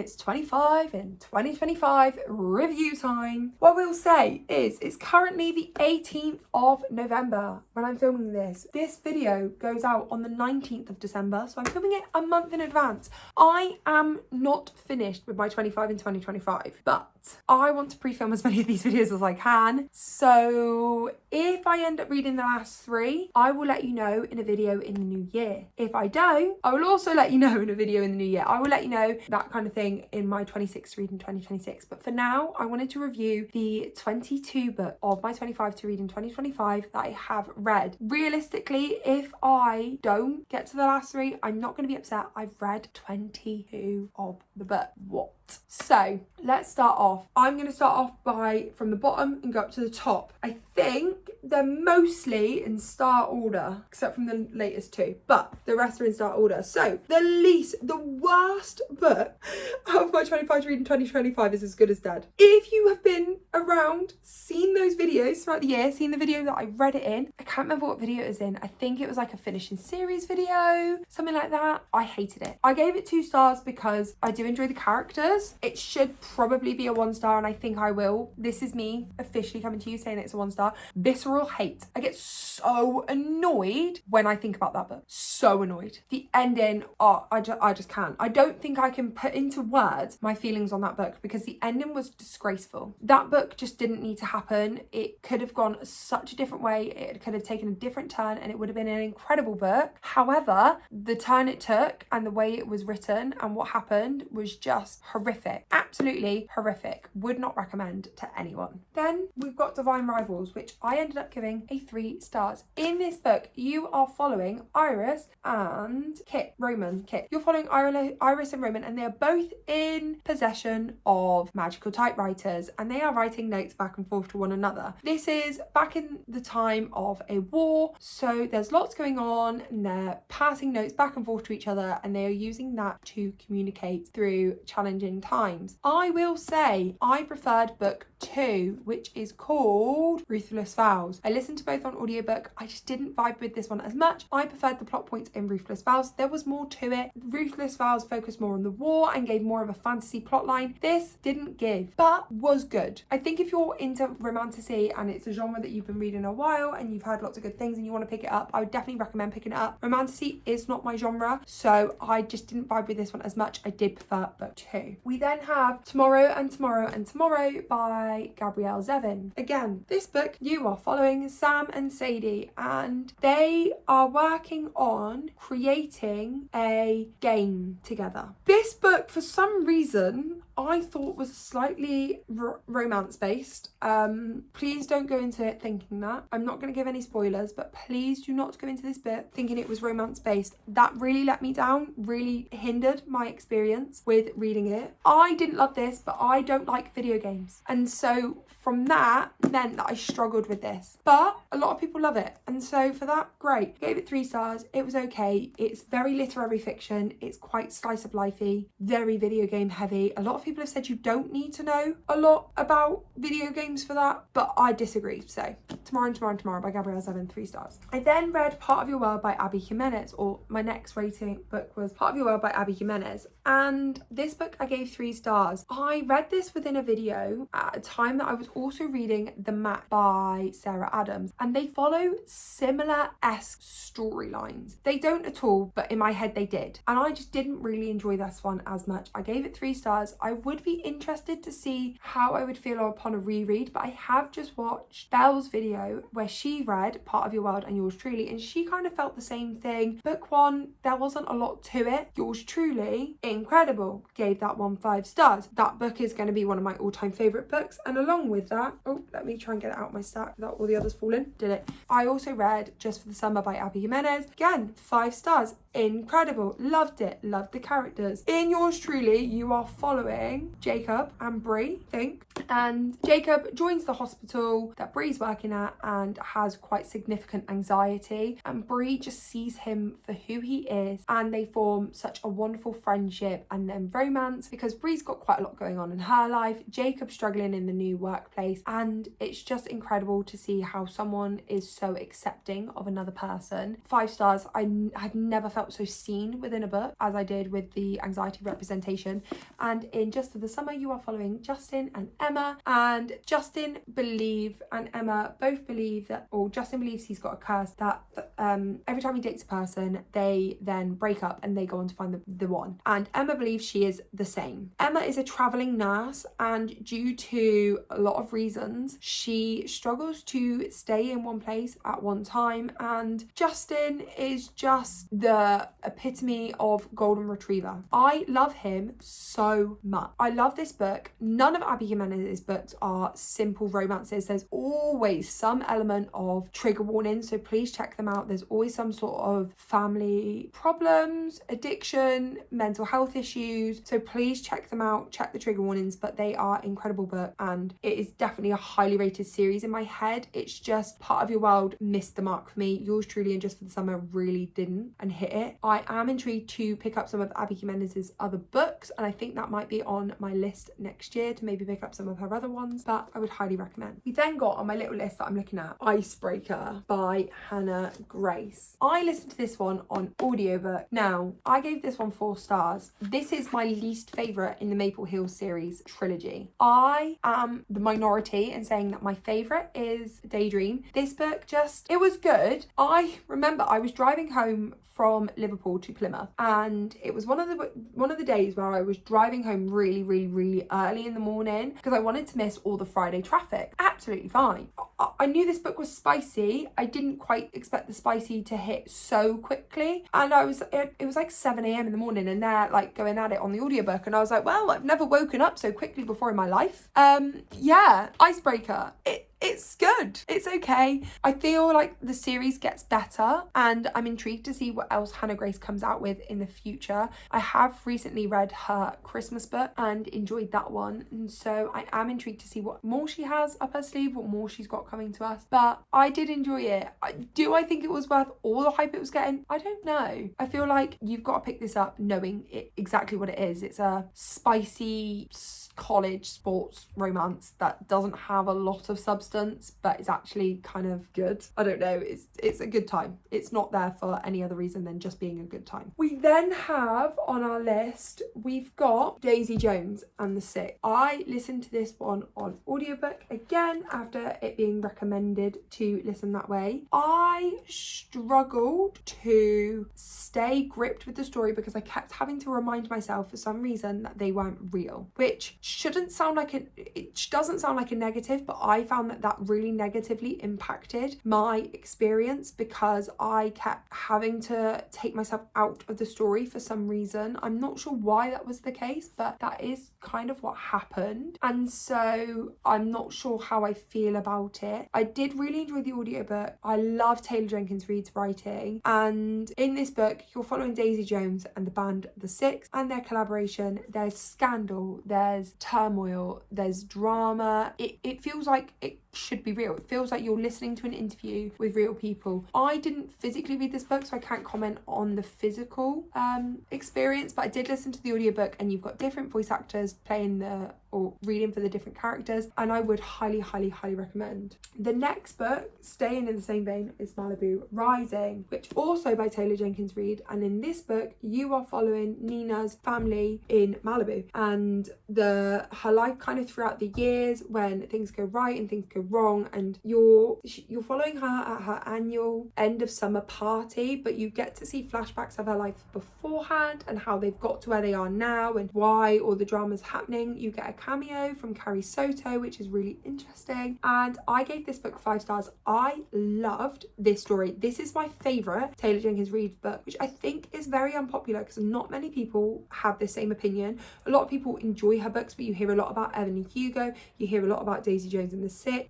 it's 25 in 2025 review time. What I will say is it's currently the 18th of November when I'm filming this. This video goes out on the 19th of December, so I'm filming it a month in advance. I am not finished with my 25 in 2025, but I want to pre-film as many of these videos as I can. So if I end up reading the last 3, I will let you know in a video in the new year. If I don't, I will also let you know in a video in the new year. I will let you know that kind of thing in my 26 to read in 2026. But for now, I wanted to review the 22 book of my 25 to read in 2025 that I have read. Realistically, if I don't get to the last 3, I'm not going to be upset. I've read 22 of the book. What? So let's start off. I'm going to start off from the bottom and go up to the top. I think they're mostly in star order, except from the latest 2, but the rest are in star order. So the worst book of my 25 to read in 2025 is As Good as Dead. If you have been around, seen those videos throughout the year, seen the video that I read it in, I can't remember what video it was in. I think it was like a finishing series video, something like that. I hated it. I gave it 2 stars because I do enjoy the characters. It should probably be a 1 star, and I think I will. This is me officially coming to you saying it's a 1 star. Visceral hate. I get so annoyed when I think about that book. So annoyed. The ending, I just can't. I don't think I can put into words my feelings on that book because the ending was disgraceful. That book just didn't need to happen. It could have gone such a different way. It could have taken a different turn and it would have been an incredible book. However, the turn it took and the way it was written and what happened was just horrific. Absolutely horrific. Would not recommend to anyone. Then we've got Divine Rivals, which I ended up giving a 3 stars. In this book, you are following Iris and Kit. You're following Iris and Roman, and they are both in possession of magical typewriters, and they are writing notes back and forth to one another. This is back in the time of a war, so there's lots going on, and they're passing notes back and forth to each other, and they are using that to communicate through challenging times. I will say I preferred book 2, which is called Ruthless Vows. I listened to both on audiobook. I just didn't vibe with this one as much. I preferred the plot points in Ruthless Vows. There was more to it. Ruthless Vows focused more on the war and gave more of a fantasy plotline. This didn't give, but was good. I think if you're into romantasy and it's a genre that you've been reading a while and you've heard lots of good things and you want to pick it up, I would definitely recommend picking it up. Romantasy is not my genre, so I just didn't vibe with this one as much. I did prefer book 2. We then have Tomorrow and Tomorrow and Tomorrow by Gabrielle Zevin. Again, this book, you are following Sam and Sadie, and they are working on creating a game together. This book, for some reason, I thought was slightly romance based. Please don't go into it thinking that. I'm not going to give any spoilers, but please do not go into this bit thinking it was romance based. That really let me down, really hindered my experience with reading it. I didn't love this, but I don't like video games. And so from that meant that I struggled with this. But a lot of people love it. And so for that, great. I gave it 3 stars. It was okay. It's very literary fiction. It's quite slice of lifey, very video game heavy. A lot of people have said you don't need to know a lot about video games for that, but I disagree. So Tomorrow and Tomorrow and Tomorrow by Gabrielle Zevin, 3 stars. I then read Part of Your World by Abby Jimenez, or my next rating book was Part of Your World by Abby Jimenez, and this book I gave 3 stars. I read this within a video at a time that I was also reading The Map by Sarah Adams, and they follow similar-esque storylines. They don't at all, but in my head they did, and I just didn't really enjoy this one as much. I gave it 3 stars. I would be interested to see how I would feel upon a reread, but I have just watched Belle's video where she read Part of Your World and Yours Truly, and she kind of felt the same thing. Book 1, there wasn't a lot to it. Yours Truly, incredible. Gave that one 5 stars. That book is going to be one of my all-time favourite books, and along with that, let me try and get it out of my stack without all the others falling. Did it. I also read Just for the Summer by Abby Jimenez. Again, 5 stars. Incredible. Loved it. Loved the characters. In Yours Truly, you are following meeting Jacob and Bree, I think. And Jacob joins the hospital that Bree's working at and has quite significant anxiety. And Bree just sees him for who he is, and they form such a wonderful friendship and then romance, because Bree's got quite a lot going on in her life. Jacob's struggling in the new workplace, and it's just incredible to see how someone is so accepting of another person. 5 stars. I had never felt so seen within a book as I did with the anxiety representation. And in Just for the Summer, you are following Justin and Emma, and Justin and Emma both believe that, or Justin believes he's got a curse that every time he dates a person, they then break up and they go on to find the one. And Emma believes she is the same. Emma is a traveling nurse, and due to a lot of reasons, she struggles to stay in one place at one time. And Justin is just the epitome of golden retriever. I love him so much. I love this book. None of Abby Jimenez's books are simple romances. There's always some element of trigger warning, so please check them out. There's always some sort of family problems, addiction, mental health issues, so please check them out, check the trigger warnings. But they are incredible books, and it is definitely a highly rated series in my head. It's just Part of Your World missed the mark for me. Yours truly and Just for the Summer really didn't and hit it. I am intrigued to pick up some of Abby Jimenez's other books, and I think that might be on my list next year to maybe pick up some of her other ones, but I would highly recommend. We then got on my little list that I'm looking at Icebreaker by Hannah Grace. I listened to this one on audiobook. Now, I gave this one 4 stars. This is my least favourite in the Maple Hill series trilogy. I am the minority in saying that my favourite is Daydream. This book it was good. I remember I was driving home from Liverpool to Plymouth, and it was one of the days where I was driving home really early in the morning because I wanted to miss all the Friday traffic. Absolutely fine. I knew this book was spicy. I didn't quite expect the spicy to hit so quickly, and it was like 7 a.m. in the morning, and they're like going at it on the audiobook, and I was like, well, I've never woken up so quickly before in my life. Yeah, Icebreaker. It's good. It's okay. I feel like the series gets better, and I'm intrigued to see what else Hannah Grace comes out with in the future. I have recently read her Christmas book and enjoyed that one, and so I am intrigued to see what more she has up her sleeve, what more she's got coming to us. But I did enjoy it. Do I think it was worth all the hype it was getting? I don't know. I feel like you've got to pick this up knowing exactly what it is. It's a spicy college sports romance that doesn't have a lot of substance, but it's actually kind of good. I don't know, it's a good time. It's not there for any other reason than just being a good time. We then have on our list, we've got Daisy Jones and the Six. I listened to this one on audiobook again after it being recommended to listen that way. I struggled to stay gripped with the story because I kept having to remind myself for some reason that they weren't real, which doesn't sound like a negative, but I found that really negatively impacted my experience because I kept having to take myself out of the story for some reason. I'm not sure why that was the case, but that is kind of what happened, and so I'm not sure how I feel about it. I did really enjoy the audiobook. I love Taylor Jenkins Reid's writing, and in this book you're following Daisy Jones and the band The Six and their collaboration. There's scandal, there's turmoil, there's drama. It feels like it should be real. It feels like you're listening to an interview with real people. I didn't physically read this book, so I can't comment on the physical experience, but I did listen to the audiobook, and you've got different voice actors playing or reading for the different characters, and I would highly recommend. The next book, staying in the same vein, is Malibu Rising, which also by Taylor Jenkins Reid, and in this book you are following Nina's family in Malibu and her life kind of throughout the years when things go right and things go wrong, and you're following her at her annual end of summer party, but you get to see flashbacks of her life beforehand and how they've got to where they are now and why all the drama's happening. You get a cameo from Carrie Soto, which is really interesting, and I gave this book 5 stars. I loved this story. This is my favourite Taylor Jenkins Reid book, which I think is very unpopular because not many people have the same opinion. A lot of people enjoy her books books, but you hear a lot about Evan and Hugo, you hear a lot about Daisy Jones and the Six.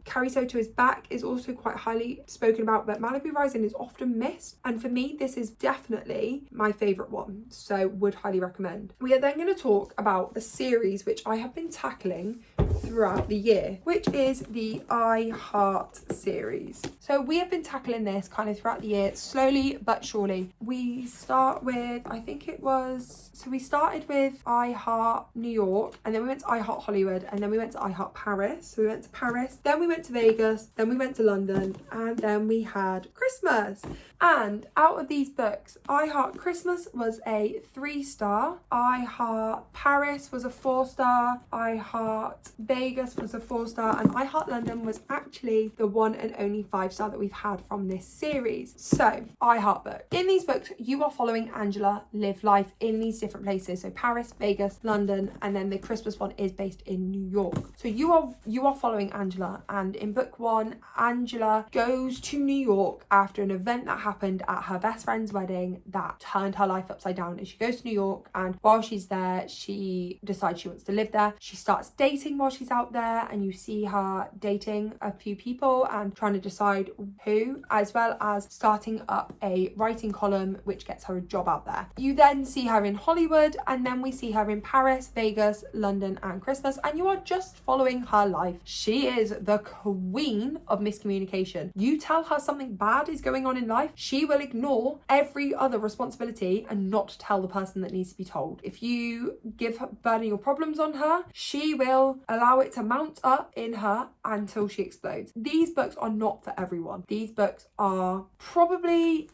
Carrie Soto is Back is also quite highly spoken about, but Malibu Rising is often missed, and for me this is definitely my favourite one, so would highly recommend. We are then going to talk about the series which I have been tackling throughout the year, which is the I Heart series. So we have been tackling this kind of throughout the year, slowly but surely. We start with, I think it was, so we started with I Heart New York, and then we went to I Heart Hollywood, and then we went to I Heart Paris. So we went to Paris, then we went to Vegas, then we went to London, and then we had Christmas. And out of these books, I Heart Christmas was a 3-star, I Heart Paris was a 4-star, I Heart Vegas was a 4-star, and I Heart London was actually the one and only 5-star that we've had from this series. So, I Heart book. In these books, you are following Angela live life in these different places. So Paris, Vegas, London, and then the Christmas one is based in New York. So you are following Angela, and in book 1, Angela goes to New York after an event that happened at her best friend's wedding that turned her life upside down. And she goes to New York, and while she's there, she decides she wants to live there. She starts dating while she's out there, and you see her dating a few people and trying to decide who, as well as starting up a writing column which gets her a job out there. You then see her in Hollywood, and then we see her in Paris, Vegas, London, and Christmas, and you are just following her life. She is the queen of miscommunication. You tell her something bad is going on in life, she will ignore every other responsibility and not tell the person that needs to be told. If you give her burden your problems on her, she will allow it to mount up in her until she explodes. These books are not for everyone. These books are probably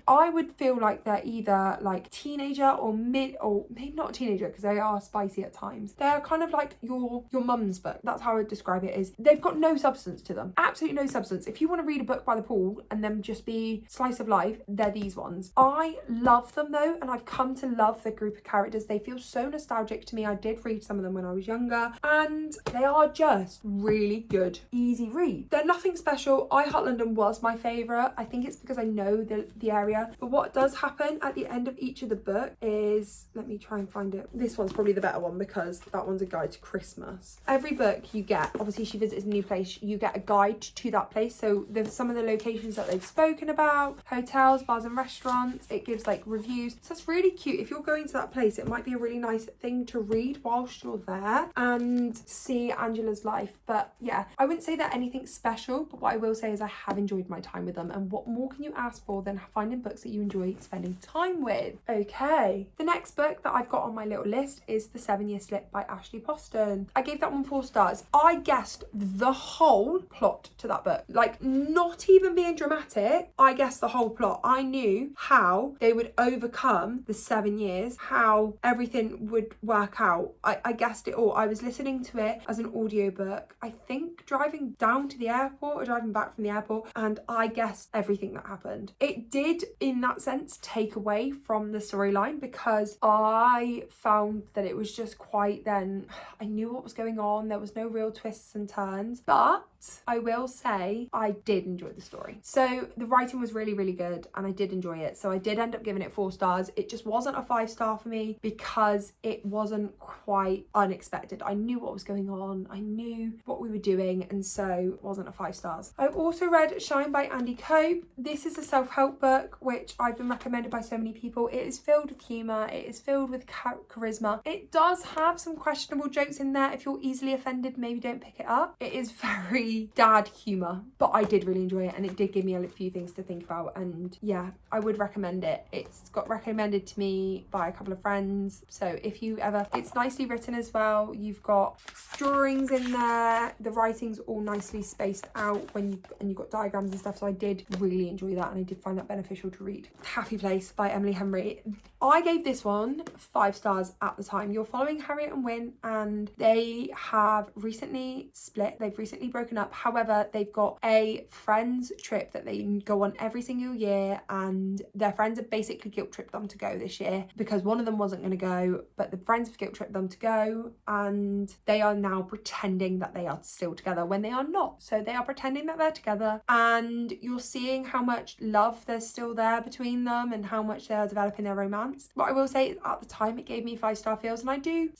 I would feel like they're either like teenager or mid, or maybe not teenager because they are spicy at times. They're kind of like your mum's book. That's how I would describe it. Is they've got no substance to them. Absolutely no substance. If you want to read a book by the pool and then just be slice of life, they're these ones. I love them though, and I've come to love the group of characters. They feel so nostalgic to me. I did read some of them when I was younger, and they are just really good, easy read. They're nothing special. I Heart London was my favourite. I think it's because I know the area. But what does happen at the end of each of the book is, let me try and find it. This one's probably the better one because that one's a guide to Christmas. Every book you get, obviously she visits a new place, you get a guide to that place. So there's some of the locations that they've spoken about, hotels, bars and restaurants. It gives like reviews. So it's really cute. If you're going to that place, it might be a really nice thing to read whilst you're there and see Angela's life. But yeah, I wouldn't say they're anything special, but what I will say is I have enjoyed my time with them, and what more can you ask for than finding books that you enjoy spending time with? Okay, the next book that I've got on my little list is The 7-Year Slip by Ashley Poston. I gave that one 4 stars. I guessed the whole plot to that book, like not even being dramatic. I guessed the whole plot. I knew how they would overcome the 7 years, how everything would work out. I guessed it all. I was listening to it as an audiobook, I think driving down to the airport or driving back from the airport, and I guessed everything that happened. It did, in that sense, take away from the storyline because I found that it was just quite then, I knew what was going on. There was no real twists and turns, but I will say I did enjoy the story. So the writing was really, really good and I did enjoy it. So I did end up giving it 4 stars. It just wasn't a 5-star for me because it wasn't quite unexpected. I knew what was going on. I knew what we were doing, and so it wasn't a 5 stars. I've also read Shine by Andy Cope. This is a self-help book which I've been recommended by so many people. It is filled with humour. It is filled with charisma. It does have some questionable jokes in there. If you're easily offended, maybe don't pick it up. It is very dad humour, but I did really enjoy it and it did give me a few things to think about, and yeah, I would recommend it. It's got recommended to me by a couple of friends, so if you ever, it's nicely written as well. You've got drawings in there, the writing's all nicely spaced out and you've got diagrams and stuff, so I did really enjoy that and I did find that beneficial to read. Happy Place by Emily Henry. I gave this one 5 stars at the time. You're following Harriet and Wynne, and they have recently split. They've recently broken up. However, they've got a friends trip that they go on every single year, and their friends have basically guilt tripped them to go this year because one of them wasn't going to go, but the friends have guilt tripped them to go, and they are now pretending that they are still together when they are not. So they are pretending that they're together, and you're seeing how much love there's still there between them and how much they are developing their romance. But I will say at the time it gave me 5-star feels, and I do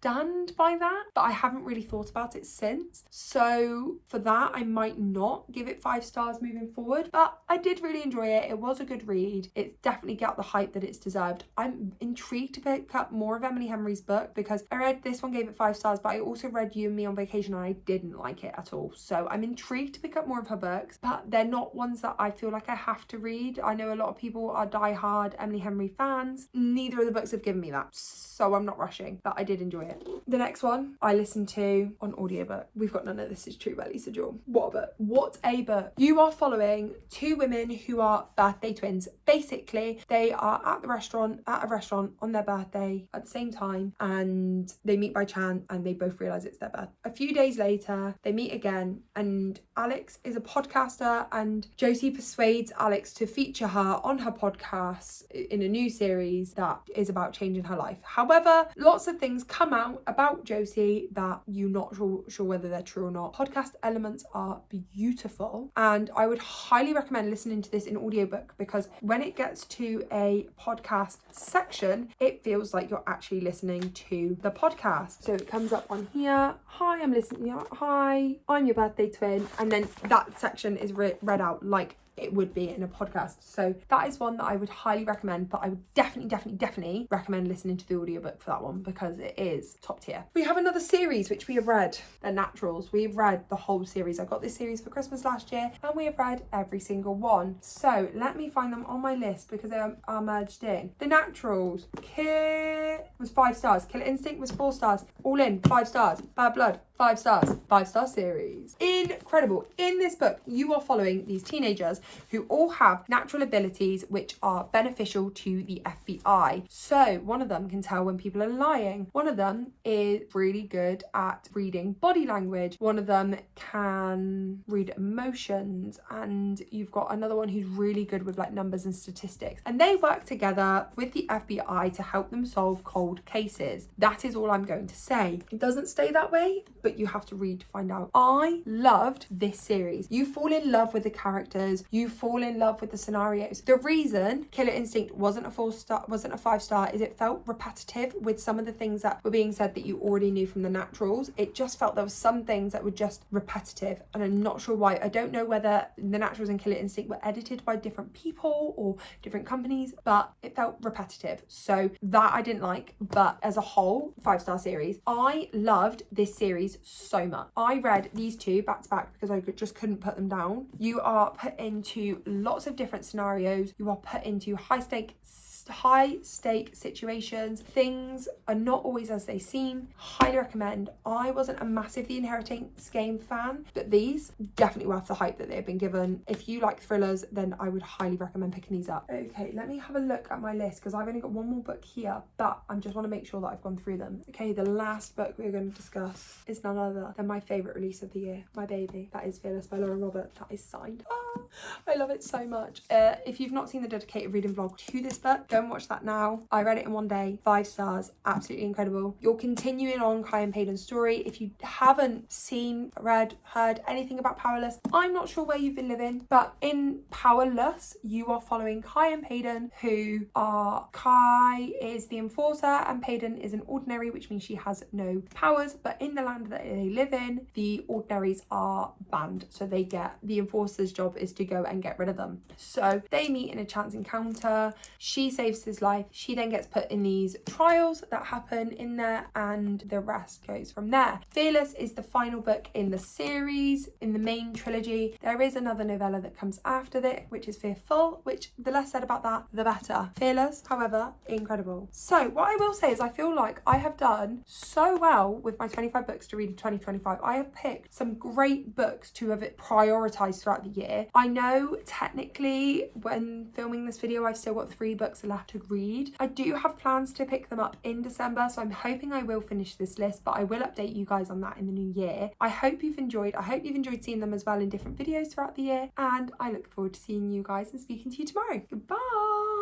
stand by that, but I haven't really thought about it since. So for that, I might not give it 5 stars moving forward, but I did really enjoy it. It was a good read. It definitely got the hype that it's deserved. I'm intrigued to pick up more of Emily Henry's book because I read this one, gave it 5 stars, but I also read You and Me on Vacation and I didn't like it at all. So I'm intrigued to pick up more of her books, but they're not ones that I feel like I have to read. I know a lot of people are die-hard Emily Henry fans. Neither of the books have given me that, so I'm not rushing, but I did enjoy it. The next one I listened to on audiobook. We've got None of This Is True by Lisa Joel. What a book. What a book. You are following 2 women who are birthday twins. Basically, they are at a restaurant on their birthday at the same time, and they meet by chance and they both realise it's their birthday. A few days later, they meet again, and Alex is a podcaster, and Josie persuades Alex to feature her on her podcast in a new series that is about changing her life. However, lots of things come out about Josie that you're not sure whether they're true or not. Podcast elements are beautiful, and I would highly recommend listening to this in audiobook because when it gets to a podcast section, it feels like you're actually listening to the podcast. So it comes up on here, hi, I'm listening, hi, I'm your birthday twin, and then that section is read out like it would be in a podcast. So that is one that I would highly recommend, but I would definitely recommend listening to the audiobook for that one because it is top tier. We have another series which we have read, The Naturals. We've read the whole series. I got this series for Christmas last year and we have read every single one. So let me find them on my list because they are merged in. The Naturals, was 5 stars. Killer Instinct was 4 stars. All in, 5 stars. Bad Blood, 5 stars. 5-star series. Incredible. In this book, you are following these teenagers who all have natural abilities which are beneficial to the FBI. So one of them can tell when people are lying. One of them is really good at reading body language. One of them can read emotions, and you've got another one who's really good with like numbers and statistics. And they work together with the FBI to help them solve cold cases. That is all I'm going to say. It doesn't stay that way, but you have to read to find out. I loved this series. You fall in love with the characters. You fall in love with the scenarios. The reason Killer Instinct wasn't a 5-star is it felt repetitive with some of the things that were being said that you already knew from The Naturals. It just felt there were some things that were just repetitive, and I'm not sure why. I don't know whether The Naturals and Killer Instinct were edited by different people or different companies, but it felt repetitive. So that I didn't like, but as a whole, 5-star series. I loved this series so much. I read these 2 back to back because I just couldn't put them down. You are put into lots of different scenarios. You are put into high stake situations. Things are not always as they seem. Highly recommend. I wasn't a massive The Inheritance Game fan, but these definitely worth the hype that they've been given. If you like thrillers, then I would highly recommend picking these up. Okay, let me have a look at my list because I've only got one more book here, but I just want to make sure that I've gone through them. Okay, the last book we're going to discuss is none other than my favourite release of the year, my baby. That is Fearless by Laura Robert. That is signed. I love it so much. If you've not seen the dedicated reading vlog to this book, go and watch that now. I read it in one day, 5 stars, absolutely incredible. You're continuing on Kai and Payton's story. If you haven't seen, read, heard anything about Powerless, I'm not sure where you've been living, but in Powerless, you are following Kai and Payton, who are, Kai is the enforcer and Payton is an ordinary, which means she has no powers, but in the land that they live in, the ordinaries are banned, so the enforcer's job is to go and get rid of them. So they meet in a chance encounter. She saves his life. She then gets put in these trials that happen in there, and the rest goes from there. Fearless is the final book in the series, in the main trilogy. There is another novella that comes after that, which is Fearful, which the less said about that, the better. Fearless, however, incredible. So what I will say is I feel like I have done so well with my 25 books to read in 2025. I have picked some great books to have prioritised throughout the year. I know technically when filming this video I've still got 3 books left to read. I do have plans to pick them up in December, so I'm hoping I will finish this list, but I will update you guys on that in the new year. I hope you've enjoyed seeing them as well in different videos throughout the year, and I look forward to seeing you guys and speaking to you tomorrow. Goodbye.